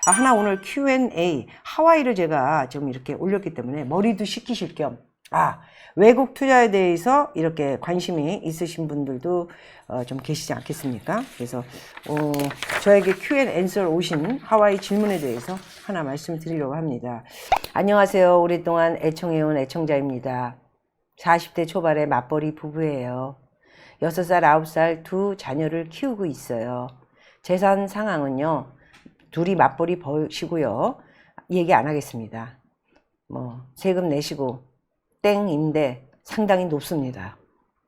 하나 오늘 Q&A 하와이를 제가 좀 이렇게 올렸기 때문에 머리도 식히실 겸 외국 투자에 대해서 이렇게 관심이 있으신 분들도 좀 계시지 않겠습니까? 그래서 저에게 Q&A 오신 하와이 질문에 대해서 하나 말씀드리려고 합니다. 안녕하세요. 오랫동안 애청해온 애청자입니다. 40대 초반의 맞벌이 부부예요. 6살, 9살 두 자녀를 키우고 있어요. 재산 상황은요, 둘이 맞벌이 버시고요. 얘기 안 하겠습니다. 세금 내시고 땡인데 상당히 높습니다.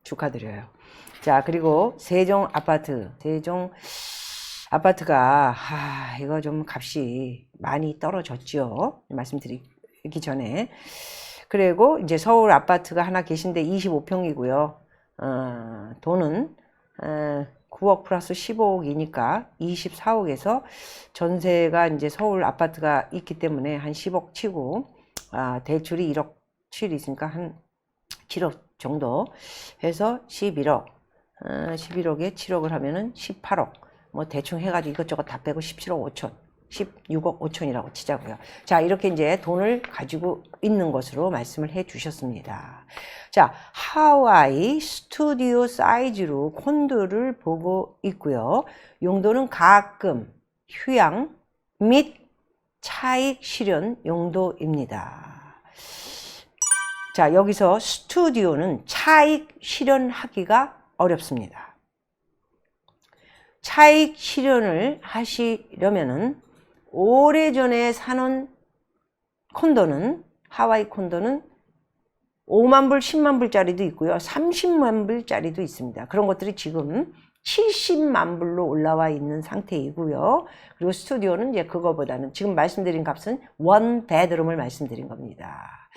축하드려요. 자, 그리고 세종 아파트가 이거 좀 값이 많이 떨어졌죠. 말씀드리기 전에. 그리고 이제 서울 아파트가 하나 계신데 25평이고요. 돈은 9억 플러스 15억이니까 24억에서 전세가 이제 서울 아파트가 있기 때문에 한 10억 치고 대출이 1억 7이 있으니까 한 7억 정도 해서 11억 11억에 7억을 하면은 18억 대충 해가지고 이것저것 다 빼고 17억 5천 16억 5천이라고 치자고요. 자, 이렇게 이제 돈을 가지고 있는 것으로 말씀을 해 주셨습니다. 자, 하와이 스튜디오 사이즈로 콘도를 보고 있고요. 용도는 가끔 휴양 및 차익 실현 용도입니다. 자, 여기서 스튜디오는 차익 실현하기가 어렵습니다. 차익 실현을 하시려면은 오래전에 사놓은 콘도는, 하와이 콘도는 5만 불, 10만 불짜리도 있고요. 30만 불짜리도 있습니다. 그런 것들이 지금 70만 불로 올라와 있는 상태이고요. 그리고 스튜디오는 이제 그거보다는 지금 말씀드린 값은 원 베드룸을 말씀드린 겁니다.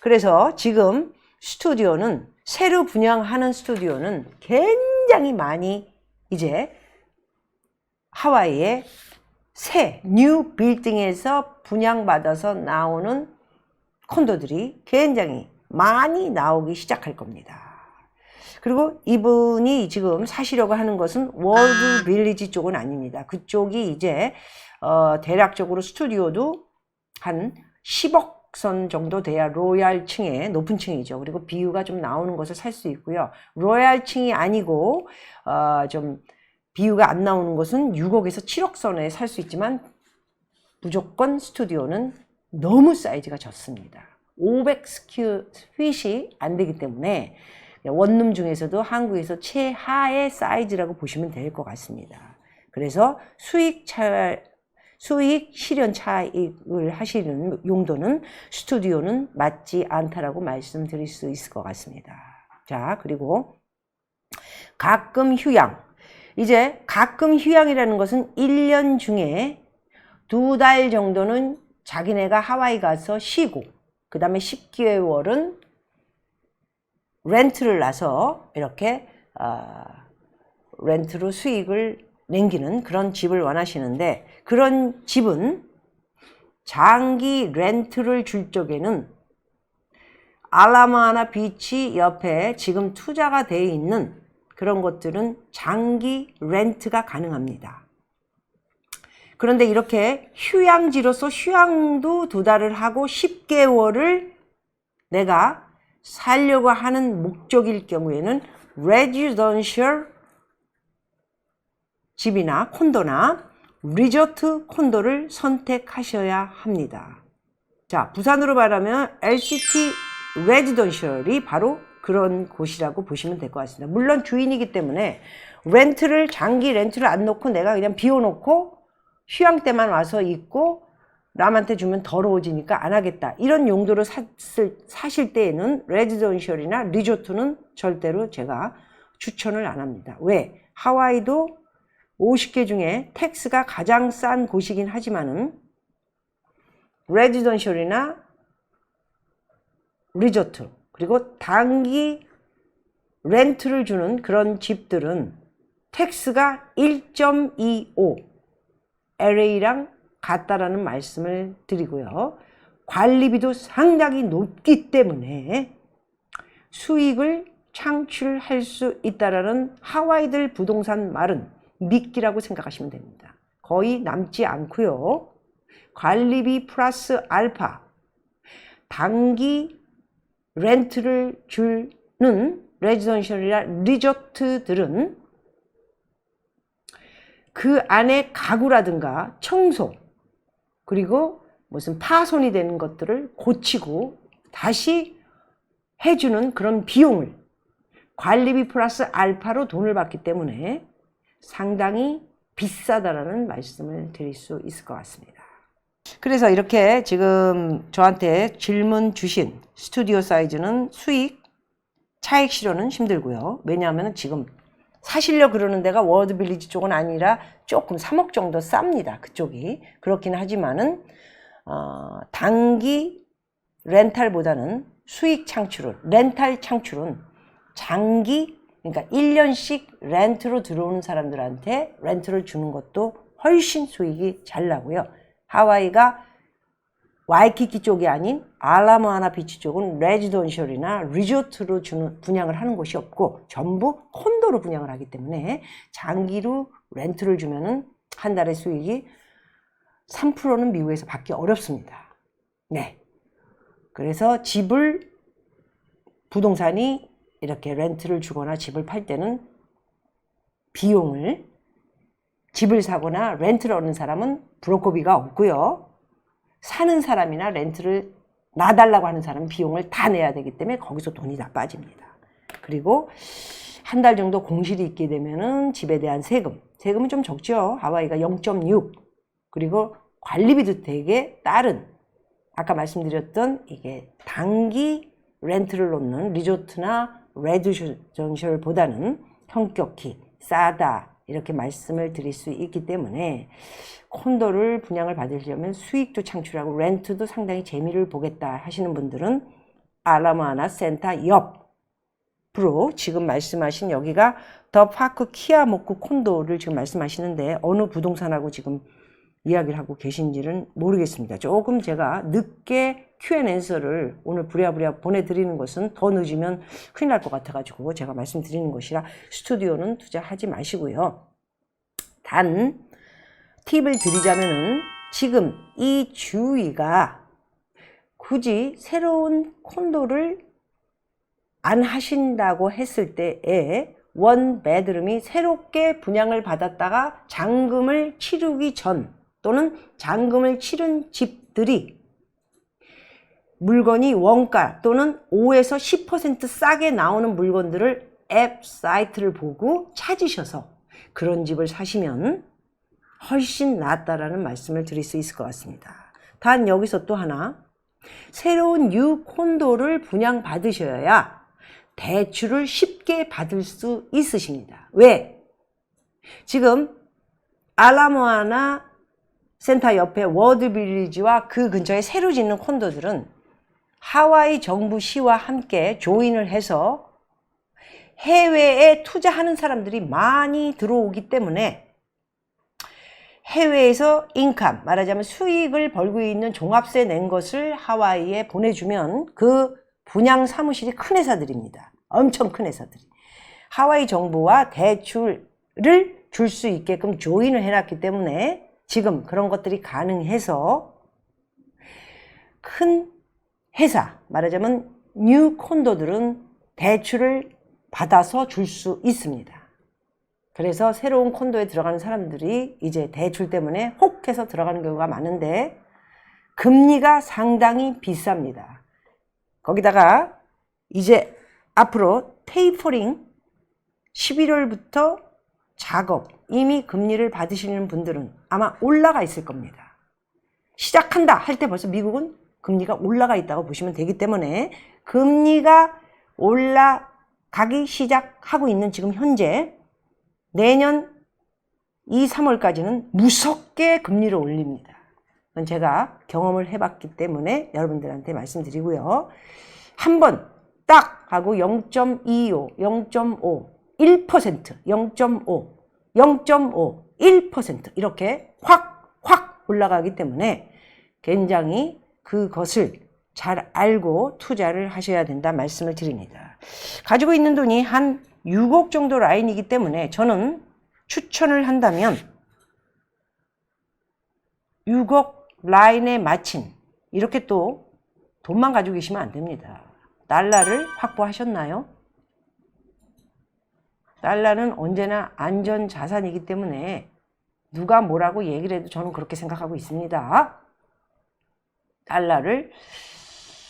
그래서 지금 스튜디오는 새로 분양하는 스튜디오는 굉장히 많이 이제 하와이의 새 뉴 빌딩에서 분양받아서 나오는 콘도들이 굉장히 많이 나오기 시작할 겁니다. 그리고 이분이 지금 사시려고 하는 것은 월드 빌리지 쪽은 아닙니다. 그쪽이 이제 대략적으로 스튜디오도 한 10억 선 정도 돼야 로얄 층의 높은 층이죠. 그리고 비유가 좀 나오는 것을 살 수 있고요. 로얄 층이 아니고 좀 비유가 안 나오는 것은 6억에서 7억 선에 살 수 있지만 무조건 스튜디오는 너무 사이즈가 적습니다. 500스퀘어핏이 안 되기 때문에 원룸 중에서도 한국에서 최하의 사이즈라고 보시면 될 것 같습니다. 그래서 수익 실현 차익을 하시는 용도는 스튜디오는 맞지 않다라고 말씀드릴 수 있을 것 같습니다. 자, 그리고 가끔 휴양. 이제 가끔 휴양이라는 것은 1년 중에 2달 정도는 자기네가 하와이 가서 쉬고 그 다음에 10개월은 렌트를 나서 이렇게 렌트로 수익을 남기는 그런 집을 원하시는데 그런 집은 장기 렌트를 줄 적에는 알라모아나 비치 옆에 지금 투자가 되어 있는 그런 것들은 장기 렌트가 가능합니다. 그런데 이렇게 휴양지로서 휴양도 2달을 하고 10개월을 내가 살려고 하는 목적일 경우에는 레지던셜 집이나 콘도나 리조트 콘도를 선택하셔야 합니다. 자, 부산으로 말하면 LCT 레지던셜이 바로 그런 곳이라고 보시면 될 것 같습니다. 물론 주인이기 때문에 장기 렌트를 안 놓고 내가 그냥 비워놓고 휴양 때만 와서 있고 남한테 주면 더러워지니까 안 하겠다. 이런 용도로 사실 때에는 레지던셜이나 리조트는 절대로 제가 추천을 안 합니다. 왜? 하와이도 50개 중에 텍스가 가장 싼 곳이긴 하지만은 레지던셜이나 리조트 그리고 단기 렌트를 주는 그런 집들은 텍스가 1.25 LA랑 같다라는 말씀을 드리고요. 관리비도 상당히 높기 때문에 수익을 창출할 수 있다라는 하와이들 부동산 말은 미끼라고 생각하시면 됩니다. 거의 남지 않고요. 관리비 플러스 알파, 단기 렌트를 주는 레지던셜이나 리조트들은 그 안에 가구라든가 청소, 그리고 무슨 파손이 되는 것들을 고치고 다시 해주는 그런 비용을 관리비 플러스 알파로 돈을 받기 때문에 상당히 비싸다라는 말씀을 드릴 수 있을 것 같습니다. 그래서 이렇게 지금 저한테 질문 주신 스튜디오 사이즈는 수익, 차익 실현은 힘들고요. 왜냐하면 지금 사시려 그러는 데가 워드빌리지 쪽은 아니라 조금 3억 정도 쌉니다. 그쪽이. 그렇긴 하지만은 단기 렌탈보다는 수익 창출은, 렌탈 창출은 장기, 그러니까 1년씩 렌트로 들어오는 사람들한테 렌트를 주는 것도 훨씬 수익이 잘 나고요. 하와이가 와이키키 쪽이 아닌 알라모아나 비치 쪽은 레지던셜이나 리조트로 분양을 하는 곳이 없고 전부 콘도로 분양을 하기 때문에 장기로 렌트를 주면은 한 달의 수익이 3%는 미국에서 받기 어렵습니다. 네. 그래서 부동산이 이렇게 렌트를 주거나 집을 팔 때는 비용을, 집을 사거나 렌트를 얻는 사람은 브로커비가 없고요. 사는 사람이나 렌트를 놔달라고 하는 사람은 비용을 다 내야 되기 때문에 거기서 돈이 다 빠집니다. 그리고 한 달 정도 공실이 있게 되면은 집에 대한 세금은 좀 적죠. 하와이가 0.6. 그리고 관리비도 되게 다른, 아까 말씀드렸던 이게 단기 렌트를 놓는 리조트나 레지던셜보다는 현격히 싸다, 이렇게 말씀을 드릴 수 있기 때문에 콘도를 분양을 받으려면 수익도 창출하고 렌트도 상당히 재미를 보겠다 하시는 분들은 알라모아나 센터 옆으로 지금 말씀하신 여기가 더 파크 키아모쿠 콘도를 지금 말씀하시는데 어느 부동산하고 지금 이야기를 하고 계신지는 모르겠습니다. 조금 제가 늦게 Q&A를 오늘 부랴부랴 보내드리는 것은 더 늦으면 큰일 날 것 같아가지고 제가 말씀드리는 것이라 스튜디오는 투자하지 마시고요. 단 팁을 드리자면은 지금 이 주위가 굳이 새로운 콘도를 안 하신다고 했을 때에 원 베드룸이 새롭게 분양을 받았다가 잔금을 치르기 전 또는 잔금을 치른 집들이 물건이 원가 또는 5에서 10% 싸게 나오는 물건들을 앱 사이트를 보고 찾으셔서 그런 집을 사시면 훨씬 낫다라는 말씀을 드릴 수 있을 것 같습니다. 단 여기서 또 하나, 새로운 뉴 콘도를 분양받으셔야 대출을 쉽게 받을 수 있으십니다. 왜? 지금 알라모아나 센터 옆에 워드빌리지와 그 근처에 새로 짓는 콘도들은 하와이 정부 시와 함께 조인을 해서 해외에 투자하는 사람들이 많이 들어오기 때문에 해외에서 인컴, 말하자면 수익을 벌고 있는 종합세 낸 것을 하와이에 보내주면 그 분양 사무실이 큰 회사들입니다. 엄청 큰 회사들이. 하와이 정부와 대출을 줄 수 있게끔 조인을 해놨기 때문에 지금 그런 것들이 가능해서 큰 회사, 말하자면 뉴 콘도들은 대출을 받아서 줄 수 있습니다. 그래서 새로운 콘도에 들어가는 사람들이 이제 대출 때문에 혹해서 들어가는 경우가 많은데 금리가 상당히 비쌉니다. 거기다가 이제 앞으로 테이퍼링 11월부터 작업, 이미 금리를 받으시는 분들은 아마 올라가 있을 겁니다. 시작한다 할 때 벌써 미국은 금리가 올라가 있다고 보시면 되기 때문에 금리가 올라가기 시작하고 있는 지금 현재 내년 2, 3월까지는 무섭게 금리를 올립니다. 그건 제가 경험을 해봤기 때문에 여러분들한테 말씀드리고요. 한번 딱 하고 0.25, 0.5, 1%, 0.5, 0.5, 1% 이렇게 확 올라가기 때문에 굉장히 그것을 잘 알고 투자를 하셔야 된다 말씀을 드립니다. 가지고 있는 돈이 한 6억 정도 라인이기 때문에 저는 추천을 한다면 6억 라인에 마친 이렇게 또 돈만 가지고 계시면 안 됩니다. 달러를 확보하셨나요? 달러는 언제나 안전 자산이기 때문에 누가 뭐라고 얘기를 해도 저는 그렇게 생각하고 있습니다. 달러를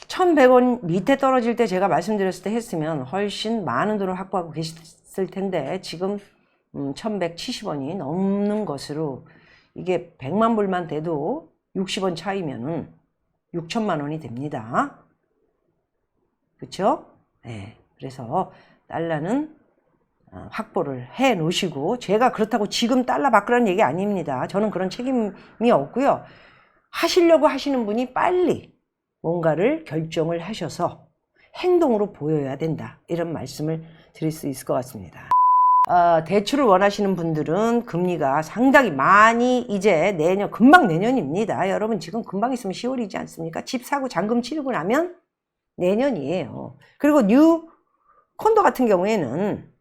1100원 밑에 떨어질 때 제가 말씀드렸을 때 했으면 훨씬 많은 돈을 확보하고 계셨을 텐데 지금 1170원이 넘는 것으로 이게 100만 불만 돼도 60원 차이면은 6천만 원이 됩니다. 그렇죠? 네. 그래서 달러는 확보를 해 놓으시고, 제가 그렇다고 지금 달러 바꾸라는 얘기 아닙니다. 저는 그런 책임이 없고요. 하시려고 하시는 분이 빨리 뭔가를 결정을 하셔서 행동으로 보여야 된다, 이런 말씀을 드릴 수 있을 것 같습니다. 대출을 원하시는 분들은 금리가 상당히 많이 이제 내년, 금방 내년입니다. 여러분 지금 금방 있으면 10월이지 않습니까? 집 사고 잔금 치르고 나면 내년이에요. 그리고 뉴 콘도 같은 경우에는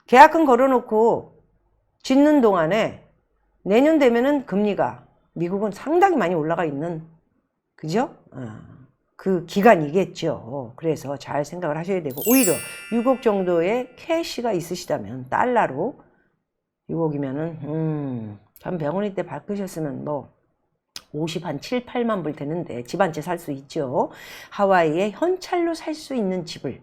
계약금 걸어놓고 짓는 동안에 내년 되면은 금리가 미국은 상당히 많이 올라가 있는, 그죠? 그 기간이겠죠. 그래서 잘 생각을 하셔야 되고, 오히려 6억 정도의 캐시가 있으시다면 달러로 6억이면은 1,100원일 때 바꾸셨으면 뭐 50한 7, 8만 불 되는데 집 한 채 살 수 있죠. 하와이에 현찰로 살 수 있는 집을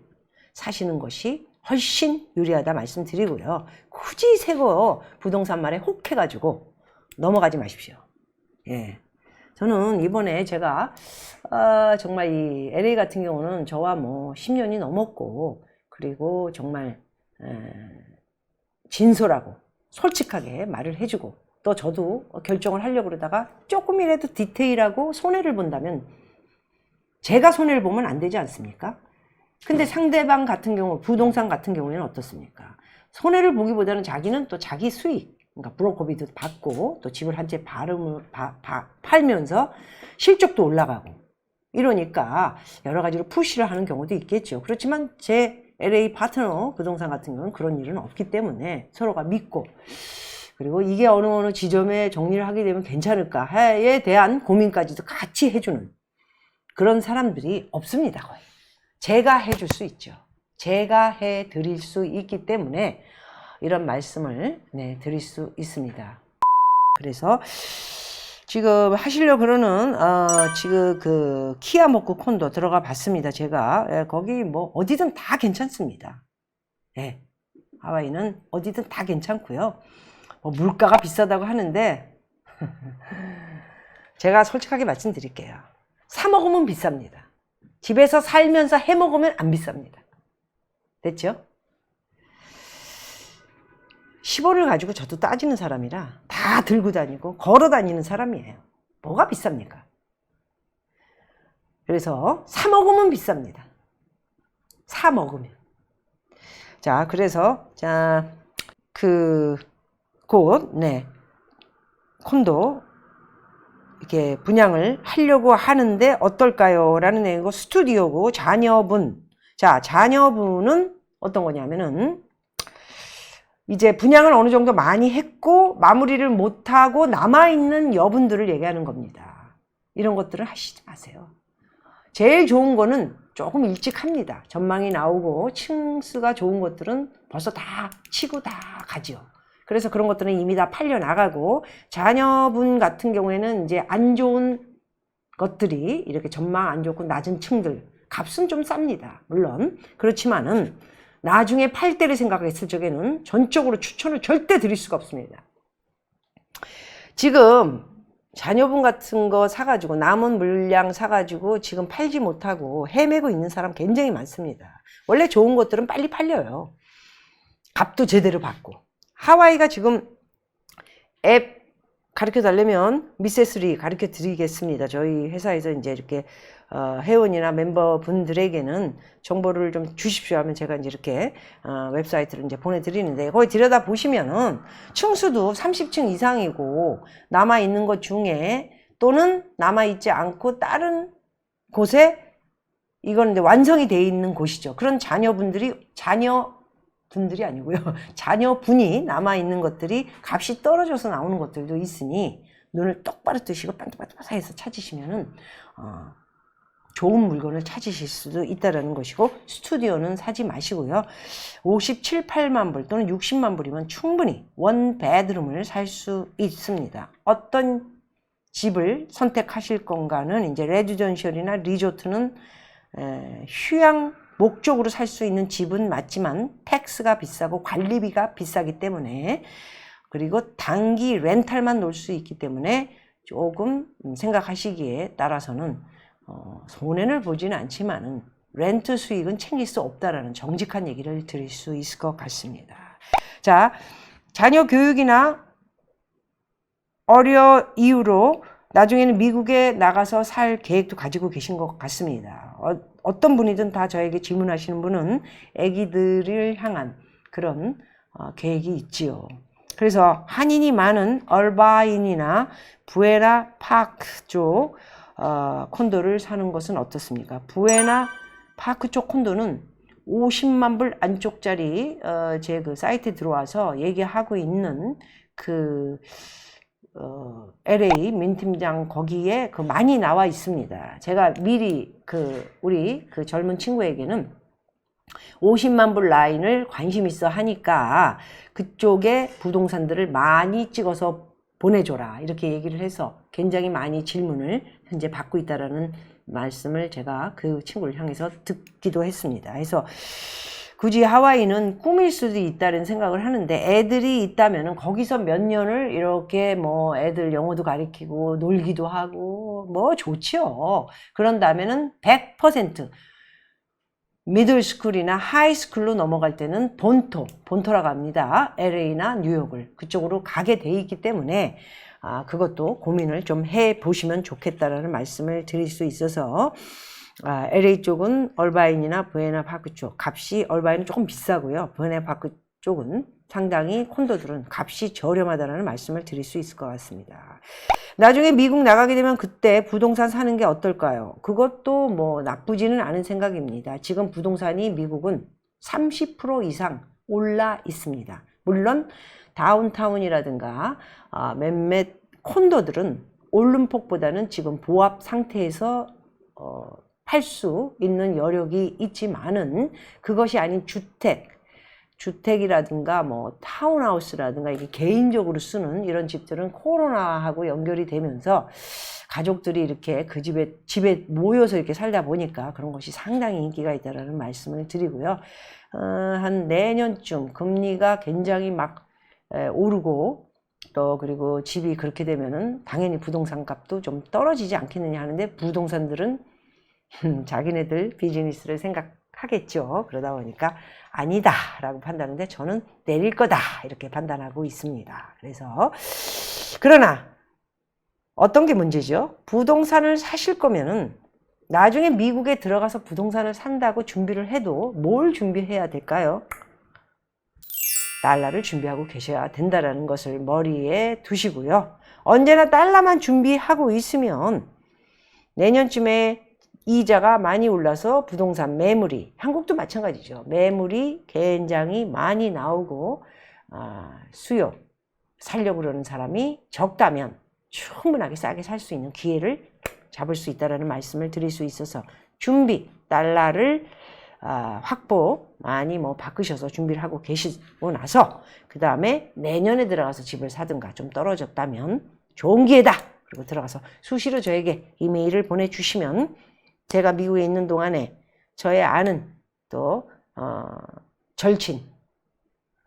사시는 것이 훨씬 유리하다 말씀드리고요. 굳이 새거 부동산 말에 혹해가지고 넘어가지 마십시오. 예. 저는 이번에 제가 정말 이 LA 같은 경우는 저와 뭐 10년이 넘었고, 그리고 정말 진솔하고 솔직하게 말을 해주고, 또 저도 결정을 하려고 그러다가 조금이라도 디테일하고 손해를 본다면 제가 손해를 보면 안 되지 않습니까? 근데 상대방 같은 경우, 부동산 같은 경우에는 어떻습니까? 손해를 보기보다는 자기는 또 자기 수익, 그러니까 브로커비도 받고 또 집을 한 채 팔면서 실적도 올라가고 이러니까 여러 가지로 푸시를 하는 경우도 있겠죠. 그렇지만 제 LA 파트너 부동산 같은 경우는 그런 일은 없기 때문에 서로가 믿고, 그리고 이게 어느 지점에 정리를 하게 되면 괜찮을까에 대한 고민까지도 같이 해주는 그런 사람들이 없습니다. 거의. 제가 해줄 수 있죠. 제가 해드릴 수 있기 때문에 이런 말씀을 드릴 수 있습니다. 그래서 지금 하시려고 그러는 지금 그 키아 모쿠 콘도 들어가 봤습니다. 제가 거기 뭐 어디든 다 괜찮습니다. 예, 하와이는 어디든 다 괜찮고요. 뭐 물가가 비싸다고 하는데 제가 솔직하게 말씀드릴게요. 사 먹으면 비쌉니다. 집에서 살면서 해 먹으면 안 비쌉니다. 됐죠? 10원을 가지고 저도 따지는 사람이라 다 들고 다니고 걸어 다니는 사람이에요. 뭐가 비쌉니까? 그래서 사 먹으면 비쌉니다. 사 먹으면. 자, 그래서 곧 콘도 이렇게 분양을 하려고 하는데 어떨까요? 라는 내용이고, 스튜디오고 자녀분. 자, 자녀분은 어떤 거냐면은 이제 분양을 어느 정도 많이 했고 마무리를 못하고 남아있는 여분들을 얘기하는 겁니다. 이런 것들을 하시지 마세요. 제일 좋은 거는 조금 일찍 합니다. 전망이 나오고 층수가 좋은 것들은 벌써 다 치고 다 가죠. 그래서 그런 것들은 이미 다 팔려 나가고, 자녀분 같은 경우에는 이제 안 좋은 것들이 이렇게 전망 안 좋고 낮은 층들 값은 좀 쌉니다. 물론 그렇지만은 나중에 팔 때를 생각했을 적에는 전적으로 추천을 절대 드릴 수가 없습니다. 지금 자녀분 같은 거 사가지고 남은 물량 사가지고 지금 팔지 못하고 헤매고 있는 사람 굉장히 많습니다. 원래 좋은 것들은 빨리 팔려요. 값도 제대로 받고. 하와이가 지금 앱 가르쳐 달라면 미세스3 가르쳐 드리겠습니다. 저희 회사에서 이제 이렇게 회원이나 멤버분들에게는 정보를 좀 주십시오 하면 제가 이제 이렇게 웹사이트를 이제 보내드리는데, 거기 들여다 보시면은 층수도 30층 이상이고 남아있는 것 중에 또는 남아있지 않고 다른 곳에 이건 이제 완성이 되어 있는 곳이죠. 그런 자녀분들이 아니고요. 자녀분이 남아있는 것들이 값이 떨어져서 나오는 것들도 있으니 눈을 똑바로 뜨시고 반짝반짝해서 찾으시면은 좋은 물건을 찾으실 수도 있다는 것이고, 스튜디오는 사지 마시고요. 57, 8만 불 또는 60만 불이면 충분히 원 베드룸을 살 수 있습니다. 어떤 집을 선택하실 건가는 이제 레지던셜이나 리조트는 휴양 목적으로 살 수 있는 집은 맞지만 텍스가 비싸고 관리비가 비싸기 때문에, 그리고 단기 렌탈만 놓을 수 있기 때문에 조금 생각하시기에 따라서는 손해를 보지는 않지만은 렌트 수익은 챙길 수 없다라는 정직한 얘기를 드릴 수 있을 것 같습니다. 자, 자녀 교육이나 어려 이유로 나중에는 미국에 나가서 살 계획도 가지고 계신 것 같습니다. 어떤 분이든 다 저에게 질문하시는 분은 아기들을 향한 그런 계획이 있지요. 그래서 한인이 많은 얼바인이나 부에나 파크 쪽 콘도를 사는 것은 어떻습니까? 부에나 파크 쪽 콘도는 50만 불 안쪽짜리 제 그 사이트에 들어와서 얘기하고 있는 그 LA 민 팀장 거기에 그 많이 나와 있습니다. 제가 미리 우리 젊은 친구에게는 50만 불 라인을 관심 있어 하니까 그쪽에 부동산들을 많이 찍어서 보내줘라 이렇게 얘기를 해서 굉장히 많이 질문을 현재 받고 있다라는 말씀을 제가 그 친구를 향해서 듣기도 했습니다. 그래서 굳이 하와이는 꿈일 수도 있다는 생각을 하는데, 애들이 있다면은 거기서 몇 년을 이렇게 뭐 애들 영어도 가르치고 놀기도 하고 뭐 좋지요. 그런다면은 100% 미들스쿨이나 하이스쿨로 넘어갈 때는 본토라고 합니다. LA나 뉴욕을 그쪽으로 가게 돼 있기 때문에 그것도 고민을 좀 해보시면 좋겠다라는 말씀을 드릴 수 있어서, LA 쪽은 얼바인이나 부에나 파크 쪽 값이, 얼바인은 조금 비싸고요. 부에나 파크 쪽은 상당히 콘도들은 값이 저렴하다는 말씀을 드릴 수 있을 것 같습니다. 나중에 미국 나가게 되면 그때 부동산 사는 게 어떨까요? 그것도 뭐 나쁘지는 않은 생각입니다. 지금 부동산이 미국은 30% 이상 올라 있습니다. 물론 다운타운이라든가 몇몇 콘도들은 오른 폭보다는 지금 보합 상태에서 팔 수 있는 여력이 있지만은, 그것이 아닌 주택이라든가 뭐 타운하우스라든가 이게 개인적으로 쓰는 이런 집들은 코로나하고 연결이 되면서 가족들이 이렇게 그 집에 모여서 이렇게 살다 보니까 그런 것이 상당히 인기가 있다라는 말씀을 드리고요. 한 내년쯤 금리가 굉장히 막 오르고, 또 그리고 집이 그렇게 되면은 당연히 부동산 값도 좀 떨어지지 않겠느냐 하는데, 부동산들은 자기네들 비즈니스를 생각하겠죠. 그러다 보니까 아니다 라고 판단하는데, 저는 내릴 거다 이렇게 판단하고 있습니다. 그래서 그러나 어떤 게 문제죠? 부동산을 사실 거면은 나중에 미국에 들어가서 부동산을 산다고 준비를 해도 뭘 준비해야 될까요? 달러를 준비하고 계셔야 된다는 것을 머리에 두시고요. 언제나 달러만 준비하고 있으면 내년쯤에 이자가 많이 올라서 부동산 매물이, 한국도 마찬가지죠. 매물이 굉장히 많이 나오고 수요, 살려고 그러는 사람이 적다면 충분하게 싸게 살 수 있는 기회를 잡을 수 있다는 말씀을 드릴 수 있어서, 준비, 달러를 확보 많이 바꾸셔서 준비를 하고 계시고 나서 그 다음에 내년에 들어가서 집을 사든가, 좀 떨어졌다면 좋은 기회다 그리고 들어가서 수시로 저에게 이메일을 보내주시면 제가 미국에 있는 동안에 저의 아는 또 절친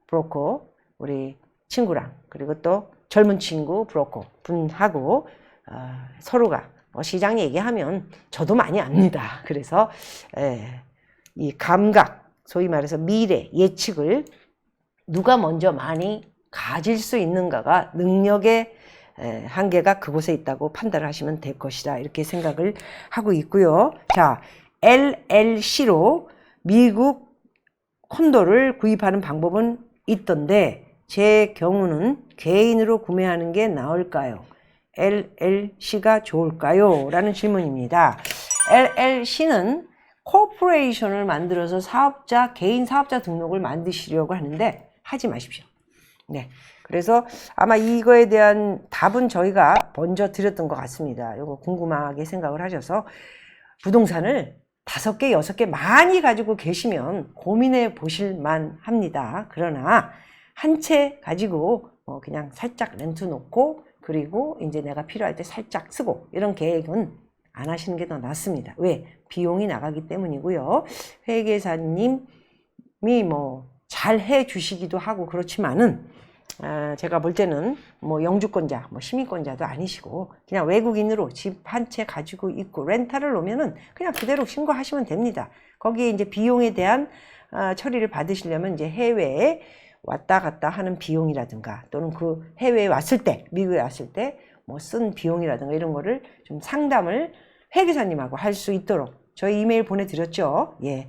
브로커 우리 친구랑, 그리고 또 젊은 친구 브로커 분하고 서로가 시장 얘기하면 저도 많이 압니다. 그래서 이 감각, 소위 말해서 미래 예측을 누가 먼저 많이 가질 수 있는가가, 능력의 한계가 그곳에 있다고 판단을 하시면 될 것이다 이렇게 생각을 하고 있고요. 자, LLC로 미국 콘도를 구입하는 방법은 있던데 제 경우는 개인으로 구매하는 게 나을까요? LLC가 좋을까요? 라는 질문입니다. LLC는 코퍼레이션을 만들어서 개인 사업자 등록을 만드시려고 하는데 하지 마십시오. 네. 그래서 아마 이거에 대한 답은 저희가 먼저 드렸던 것 같습니다. 이거 궁금하게 생각을 하셔서 부동산을 5개, 6개 많이 가지고 계시면 고민해 보실만 합니다. 그러나 한 채 가지고 그냥 살짝 렌트 놓고 그리고 이제 내가 필요할 때 살짝 쓰고 이런 계획은 안 하시는 게 더 낫습니다. 왜? 비용이 나가기 때문이고요. 회계사님이 잘 해주시기도 하고 그렇지만은 제가 볼 때는 영주권자, 시민권자도 아니시고 그냥 외국인으로 집 한 채 가지고 있고 렌탈을 놓으면은 그냥 그대로 신고하시면 됩니다. 거기에 이제 비용에 대한 처리를 받으시려면 이제 해외에 왔다 갔다 하는 비용이라든가 또는 그 해외에 왔을 때, 미국에 왔을 때 쓴 비용이라든가 이런 거를 좀 상담을 회계사님하고 할 수 있도록 저희 이메일 보내드렸죠. 예.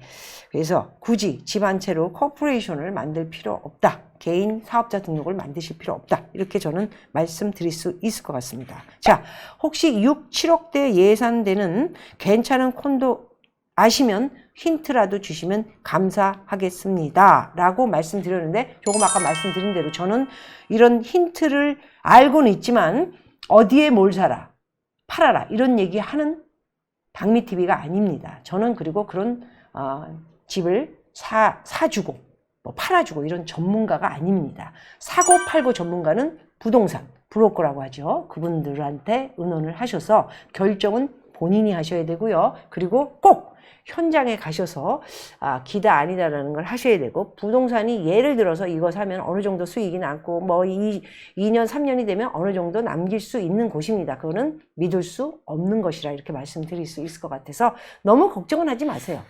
그래서 굳이 집 한 채로 코퍼레이션을 만들 필요 없다. 개인 사업자 등록을 만드실 필요 없다. 이렇게 저는 말씀드릴 수 있을 것 같습니다. 자, 혹시 6, 7억대 예산되는 괜찮은 콘도 아시면 힌트라도 주시면 감사하겠습니다. 라고 말씀드렸는데 조금 아까 말씀드린 대로 저는 이런 힌트를 알고는 있지만 어디에 뭘 사라, 팔아라 이런 얘기하는 박미TV가 아닙니다. 저는 그리고 그런 집을 사주고 팔아주고 이런 전문가가 아닙니다. 사고 팔고 전문가는 부동산 브로커라고 하죠. 그분들한테 의논을 하셔서 결정은 본인이 하셔야 되고요. 그리고 꼭 현장에 가셔서 기다 아니다라는 걸 하셔야 되고 부동산이 예를 들어서 이거 사면 어느 정도 수익이 남고 2년 3년이 되면 어느 정도 남길 수 있는 곳입니다. 그거는 믿을 수 없는 것이라 이렇게 말씀드릴 수 있을 것 같아서 너무 걱정은 하지 마세요.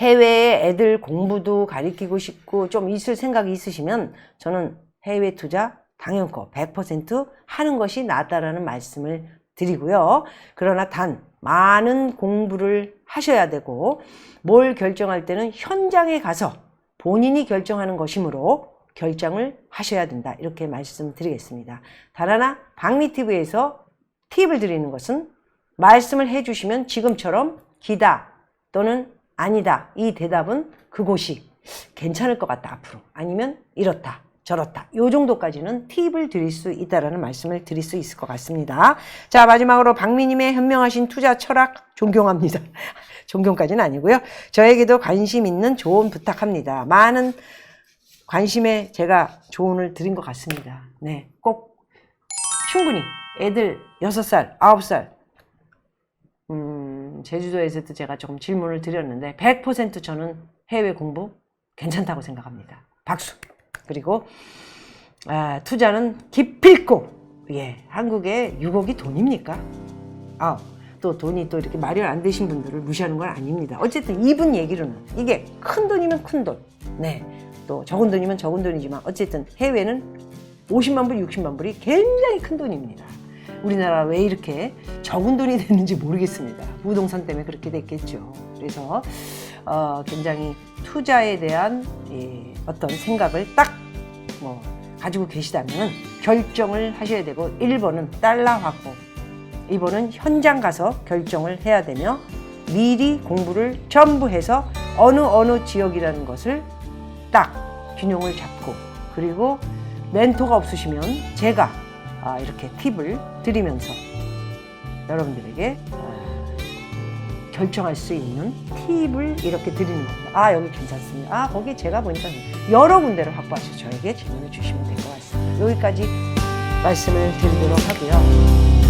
해외에 애들 공부도 가르치고 싶고 좀 있을 생각이 있으시면 저는 해외 투자 당연코 100% 하는 것이 낫다라는 말씀을 드리고요. 그러나 단 많은 공부를 하셔야 되고 뭘 결정할 때는 현장에 가서 본인이 결정하는 것이므로 결정을 하셔야 된다. 이렇게 말씀드리겠습니다. 단 하나 박미TV에서 팁을 드리는 것은 말씀을 해주시면 지금처럼 기다 또는 아니다. 이 대답은 그곳이 괜찮을 것 같다. 앞으로. 아니면 이렇다. 저렇다. 요 정도까지는 팁을 드릴 수 있다라는 말씀을 드릴 수 있을 것 같습니다. 자, 마지막으로 박미님의 현명하신 투자 철학 존경합니다. 존경까지는 아니고요. 저에게도 관심 있는 조언 부탁합니다. 많은 관심에 제가 조언을 드린 것 같습니다. 네, 꼭 충분히 애들 6살, 9살 제주도에서도 제가 조금 질문을 드렸는데 100% 저는 해외 공부 괜찮다고 생각합니다. 박수! 그리고 투자는 기필코 한국에 6억이 돈입니까? 또 돈이 또 이렇게 마련 안 되신 분들을 무시하는 건 아닙니다. 어쨌든 이분 얘기로는 이게 큰 돈이면 큰 돈, 또 적은 돈이면 적은 돈이지만 어쨌든 해외는 50만 불, 60만 불이 굉장히 큰 돈입니다. 우리나라 왜 이렇게 적은 돈이 됐는지 모르겠습니다. 부동산 때문에 그렇게 됐겠죠. 그래서 굉장히 투자에 대한 어떤 생각을 딱 가지고 계시다면 결정을 하셔야 되고 1번은 달러 확보, 2번은 현장 가서 결정을 해야 되며 미리 공부를 전부 해서 어느 지역이라는 것을 딱 균형을 잡고 그리고 멘토가 없으시면 제가 이렇게 팁을 드리면서 여러분들에게 결정할 수 있는 팁을 이렇게 드리는 겁니다. 여기 괜찮습니다. 거기 제가 보니까 여러 군데를 확보하셔서 저에게 질문을 주시면 될 것 같습니다. 여기까지 말씀을 드리도록 하고요.